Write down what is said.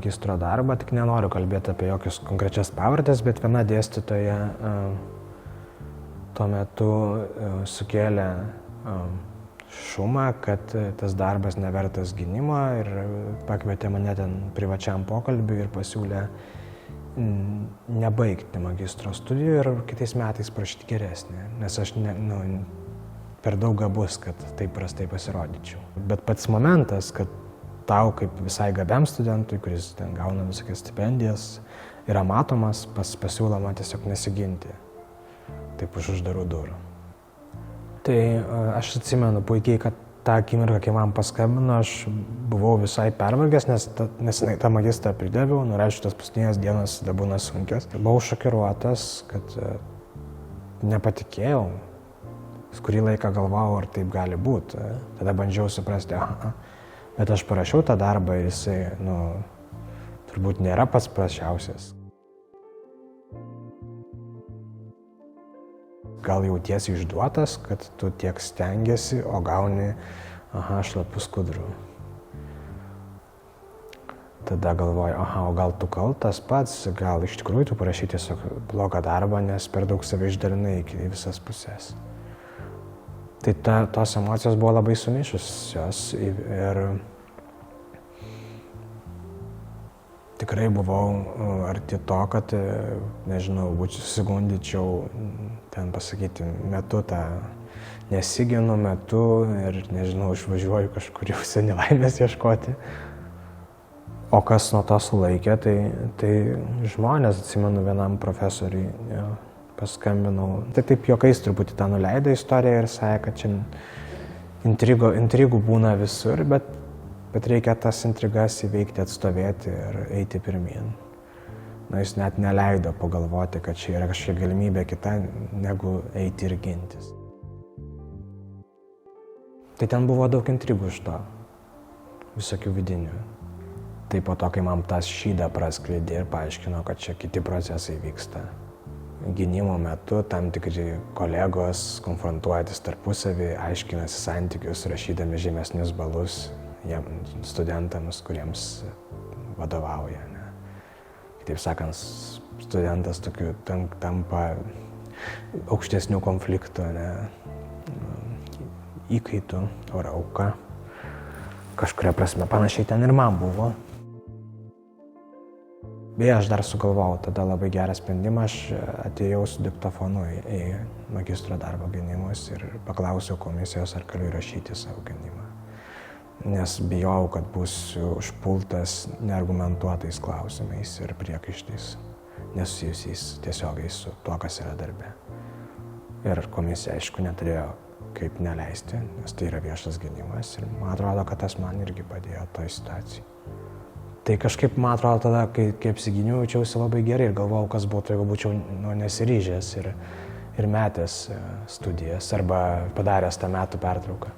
magistro darbą, tik nenoriu kalbėti apie jokius konkrečias pavardės, bet viena dėstytoja tuo metu sukėlė šumą, kad tas darbas nevertas gynimo ir pakvietė mane ten privačiam pokalbiui ir pasiūlė nebaigti magistro studijų ir kitais metais prašyti geresnį, nes aš per daug gabus, kad taip prastai pasirodyčiau. Bet pats momentas, kad tau kaip visai gabiam studentui, kuris ten gauna visokias stipendijas, yra matomas, pasiūloma tiesiog nesiginti, taip už uždarų durų. Tai aš atsimenu puikiai, kad tą akimirką, kai man paskambino, aš buvau visai pervargęs, nes tą magistrą pridėviau, aišku, tas paskutinės dienos būna sunkios. Buvau šokiruotas, kad nepatikėjau, kurį laiką galvojau, ar taip gali būti. Tada bandžiau suprasti, bet aš parašiau tą darbą ir jisai, turbūt nėra pats prasčiausias. Gal jautiesi išduotas, kad tu tiek stengiasi, o gauni, šlapių skudurų. Tada galvoju, o gal tu kaltas pats, gal iš tikrųjų tu parašai tiesiog blogą darbą, nes per daug save išdalinai į visas pusės. Tai tos emocijos buvo labai sumišusios ir tikrai buvau arti to, kad, susigundyčiau, ten pasakyti, metu tą nesiginu metu ir, išvažiuoju kažkur į užsienį laimės ieškoti. O kas nuo to sulaikė, tai žmonės, atsimenu, vienam profesoriui paskambinau. Tai taip juokais truputį tą nuleido istoriją ir sakė, kad čia intrigų būna visur, bet reikia tas intrigas įveikti, atstovėti ir eiti pirmyn. Jis net neleido pagalvoti, kad čia yra kažkokia galimybė kita, negu eiti ir gintis. Tai ten buvo daug intrigų iš to, visokių vidinių. Tai po to, kai man tas šydą praskleidė ir paaiškino, kad čia kiti procesai vyksta. Gynimo metu tam tikri kolegos konfrontuojantis tarpusavį, aiškinasi santykius, rašydami žemesnius balus studentams, kuriems vadovauja. Kitaip sakant, studentas tokiu tampa aukštesnių konfliktų, įkaitų ar auka. Kažkuria prasme panašiai ten ir man buvo. Beje, aš dar sugalvojau tada labai gerą sprendimą, aš atėjau su diktofonu į magistro darbo gynimus ir paklausiau komisijos, ar galiu įrašyti savo gynimą. Nes bijojau, kad būsiu užpultas neargumentuotais klausimais ir priekaištais, nesusijusiais tiesiogiai su tuo, kas yra darbe. Ir komisija, aišku, neturėjo kaip neleisti, nes tai yra viešas gynimas ir man atrodo, kad tas man irgi padėjo toj situacijai. Tai kažkaip, man atrodo, tada, kai apsigyniau, jaučiausi labai gerai ir galvojau, kas būtų, jeigu būčiau nesiryžęs ir metęs studijas arba padaręs tą metų pertrauką.